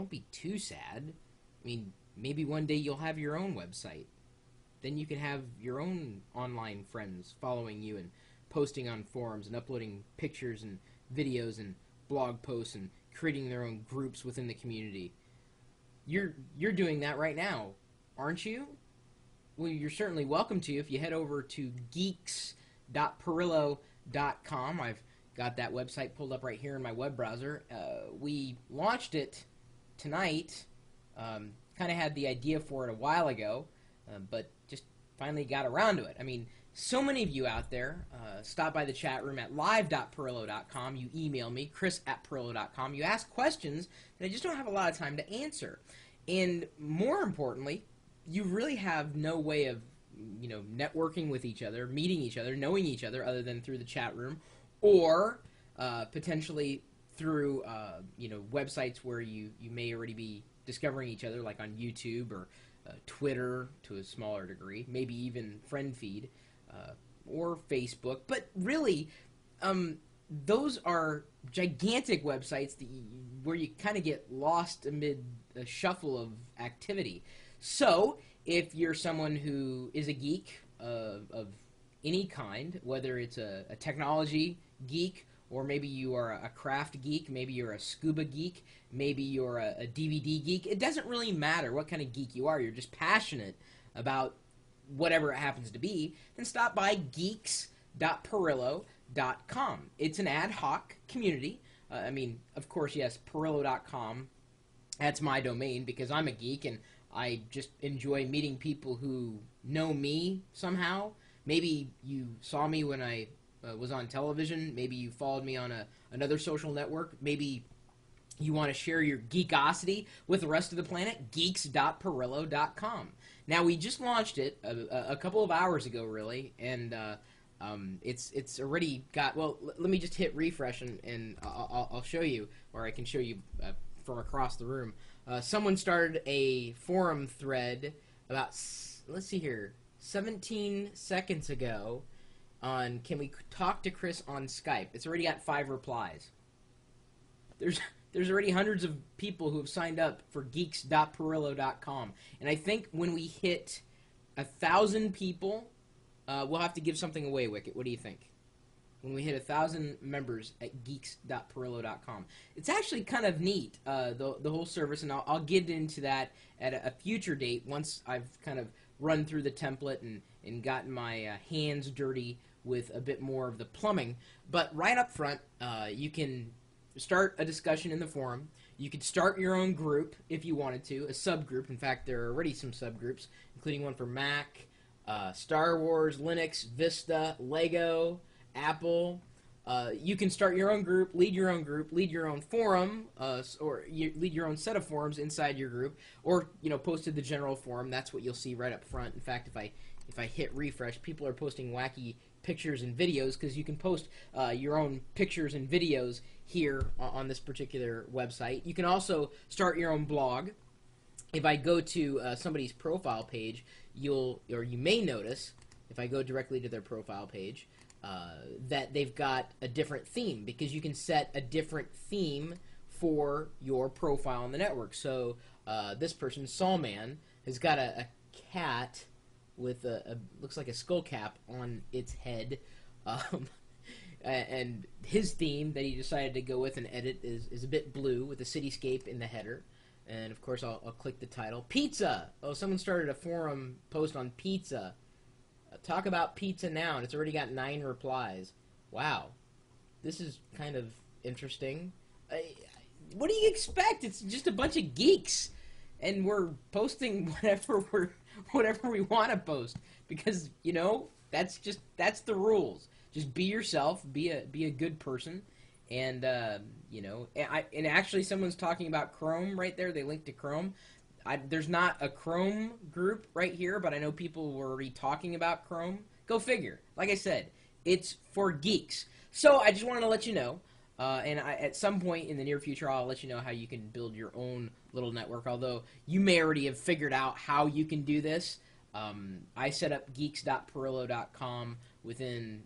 don't be too sad. I mean, maybe one day you'll have your own website. Then you can have your own online friends following you and posting on forums and uploading pictures and videos and blog posts and creating their own groups within the community. You're doing that right now, aren't you? Well, you're certainly welcome to if you head over to geeks.perillo.com. I've got that website pulled up right here in my web browser. We launched it tonight. Kind of had the idea for it a while ago, but just finally got around to it. I mean, so many of you out there stop by the chat room at live.perillo.com. You email me, chris@perillo.com. You ask questions that I just don't have a lot of time to answer. And more importantly, you really have no way of, networking with each other, meeting each other, knowing each other other than through the chat room or potentially through, websites where you may already be discovering each other, like on YouTube or Twitter to a smaller degree, maybe even FriendFeed or Facebook. But really, those are gigantic websites where you kind of get lost amid a shuffle of activity. So if you're someone who is a geek of any kind, whether it's a technology geek, or maybe you are a craft geek, maybe you're a scuba geek, maybe you're a DVD geek, it doesn't really matter what kind of geek you are. You're just passionate about whatever it happens to be, then stop by geeks.perillo.com. It's an ad hoc community. Of course, yes, perillo.com, that's my domain because I'm a geek and I just enjoy meeting people who know me somehow. Maybe you saw me when I was on television. Maybe you followed me on another social network. Maybe you want to share your geekosity with the rest of the planet. Geeks.perillo.com. Now, we just launched it a couple of hours ago, really, and it's already got, well, let me just hit refresh, and I'll show you, or I can show you from across the room. Someone started a forum thread about, let's see here, 17 seconds ago on can we talk to Chris on Skype. It's already got 5 replies. There's already hundreds of people who have signed up for geeks.perillo.com. And I think when we hit 1,000 people, we'll have to give something away, Wicket. What do you think? When we hit 1,000 members at geeks.perillo.com. It's actually kind of neat, the whole service, and I'll get into that at a future date once I've kind of run through the template and gotten my hands dirty with a bit more of the plumbing. But right up front, you can start a discussion in the forum. You could start your own group if you wanted to, a subgroup. In fact, there are already some subgroups, including one for Mac, Star Wars, Linux, Vista, Lego, Apple. You can start your own group, lead your own forum, or lead your own set of forums inside your group, or post to the general forum. That's what you'll see right up front. In fact, if I hit refresh, people are posting wacky pictures and videos because you can post your own pictures and videos here on this particular website. You can also start your own blog. If I go to somebody's profile page, you may notice, if I go directly to their profile page, that they've got a different theme, because you can set a different theme for your profile on the network. So this person, Sawman, has got a cat with a looks like a skull cap on its head, and his theme that he decided to go with and edit is a bit blue with a cityscape in the header. And of course I'll click the title. Pizza! Oh, someone started a forum post on pizza. Talk about pizza now, and it's already got 9 replies. Wow. This is kind of interesting. What do you expect? It's just a bunch of geeks, and we're posting whatever we want to post, because that's the rules. Just be yourself, be a good person, and and actually someone's talking about Chrome right there. They linked to Chrome. There's not a Chrome group right here, but I know people were already talking about Chrome. Go figure. Like I said, it's for geeks. So I just wanted to let you know, and at some point in the near future, I'll let you know how you can build your own little network, although you may already have figured out how you can do this. I set up geeks.perillo.com within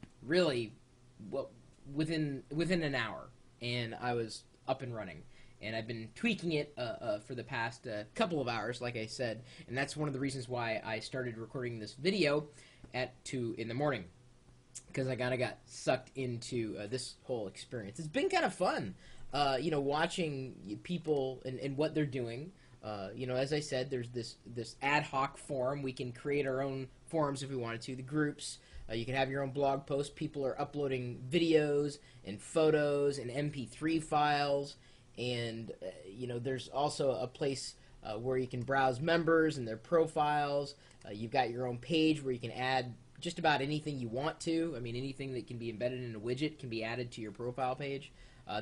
an hour, and I was up and running. and I've been tweaking it for the past couple of hours, like I said, and that's one of the reasons why I started recording this video at 2 in the morning, because I kind of got sucked into this whole experience. It's been kind of fun, watching people and what they're doing. As I said, there's this ad hoc forum. We can create our own forums if we wanted to. The groups, you can have your own blog posts. People are uploading videos and photos and MP3 files. And, there's also a place where you can browse members and their profiles. You've got your own page where you can add just about anything you want to. I mean, anything that can be embedded in a widget can be added to your profile page.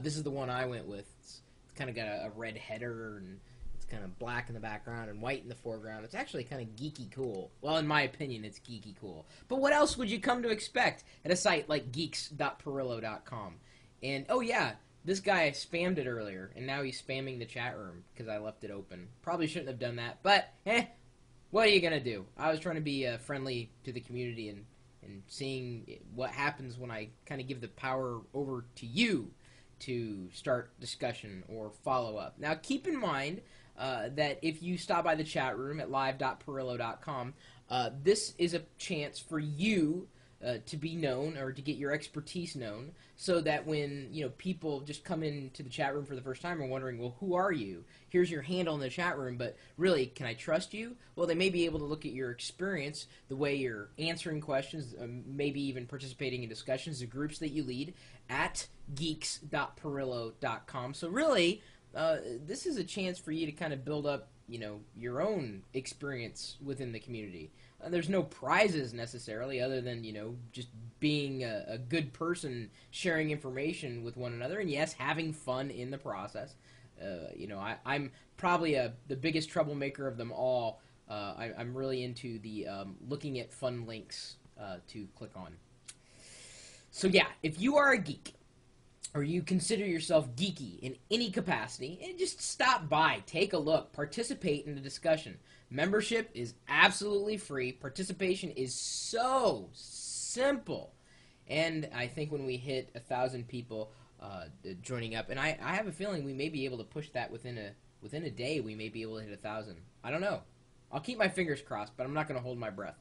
This is the one I went with. It's kind of got a red header, and it's kind of black in the background and white in the foreground. It's actually kind of geeky cool. Well, in my opinion, it's geeky cool. But what else would you come to expect at a site like Geeks.Perillo.com? And, oh yeah, this guy spammed it earlier, and now he's spamming the chat room because I left it open. Probably shouldn't have done that, but, what are you going to do? I was trying to be friendly to the community and seeing what happens when I kind of give the power over to you to start discussion or follow up. Now, keep in mind that if you stop by the chat room at live.perillo.com, this is a chance for you to be known or to get your expertise known, so that when people just come into the chat room for the first time and wondering, well, who are you? Here's your handle in the chat room, but really, can I trust you? Well, they may be able to look at your experience, the way you're answering questions, maybe even participating in discussions, the groups that you lead at geeks.perillo.com. So really, this is a chance for you to kind of build up your own experience within the community. There's no prizes necessarily, other than just being a good person, sharing information with one another, and yes, having fun in the process. I'm probably the biggest troublemaker of them all. I'm really into the looking at fun links to click on. So yeah, if you are a geek, or you consider yourself geeky in any capacity, and just stop by, take a look, participate in the discussion. Membership is absolutely free. Participation is so simple. And I think when we hit 1,000 people joining up, and I have a feeling we may be able to push that within a day, we may be able to hit 1,000. I don't know. I'll keep my fingers crossed, but I'm not going to hold my breath.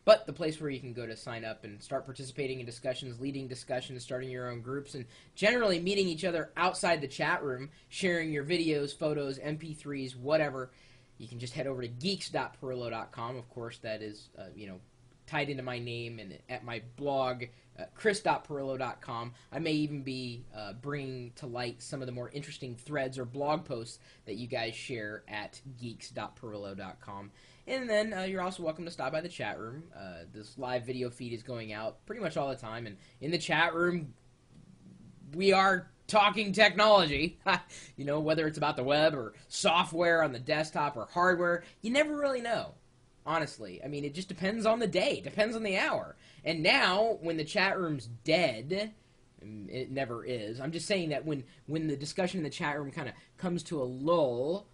But the place where you can go to sign up and start participating in discussions, leading discussions, starting your own groups, and generally meeting each other outside the chat room, sharing your videos, photos, MP3s, whatever. You can just head over to geeks.perillo.com. Of course, that is, tied into my name, and at my blog, chris.perillo.com. I may even be bringing to light some of the more interesting threads or blog posts that you guys share at geeks.perillo.com. And then you're also welcome to stop by the chat room. This live video feed is going out pretty much all the time, and in the chat room, we are talking technology. Whether it's about the web or software on the desktop or hardware, you never really know. Honestly, I mean, it just depends on the day, depends on the hour. And now, when the chat room's dead, it never is. I'm just saying that when the discussion in the chat room kind of comes to a lull,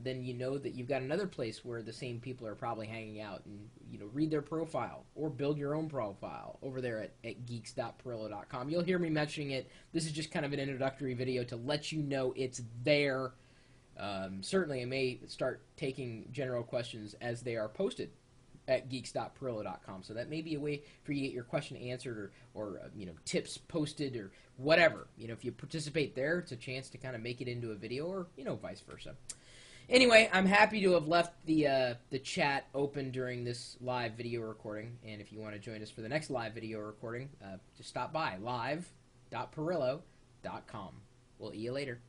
then you know that you've got another place where the same people are probably hanging out, and read their profile or build your own profile over there at geeks.perillo.com. You'll hear me mentioning it. This is just kind of an introductory video to let you know it's there. Certainly, I may start taking general questions as they are posted at geeks.perillo.com. So that may be a way for you to get your question answered, or tips posted, or whatever. If you participate there, it's a chance to kind of make it into a video, or vice versa. Anyway, I'm happy to have left the chat open during this live video recording, and if you want to join us for the next live video recording, just stop by live.perillo.com. We'll see you later.